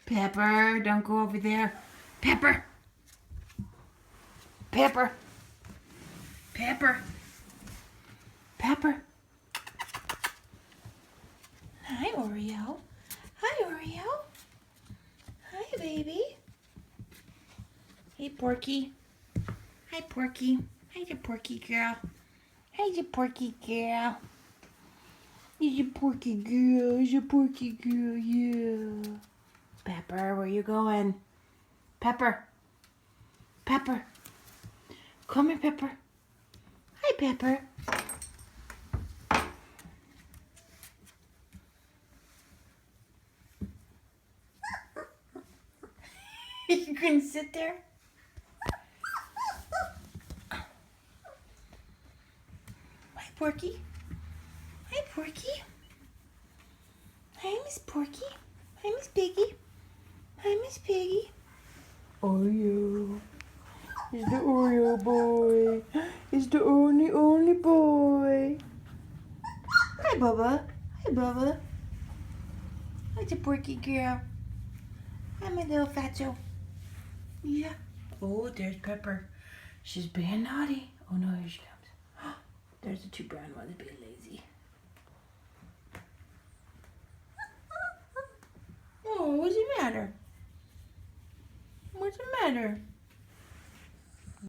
Pepper, don't go over there. Pepper. Pepper. Pepper. Pepper. Hi, Oreo. Hi, Oreo. Hi, baby. Hey, Porky. Hi, Porky. Hi, you Porky girl. Hi, you Porky girl. He's a Porky girl. He's a Porky girl, yeah. Pepper, where you going? Pepper. Pepper. Come here, Pepper. Hi, Pepper. You can sit there? Hi, Porky. Hi, Porky. Hi, Miss Porky. Hi, Miss Piggy. Hi, Miss Piggy. Oreo. He's the Oreo boy. He's the only boy. Hi, Bubba. Hi, Bubba. Hi, the Porky girl. Hi, my little fatso. Yeah. Oh, there's Pepper. She's being naughty. Oh no, here she comes. There's the two brown ones being lazy. Oh, what's the matter? What's the matter?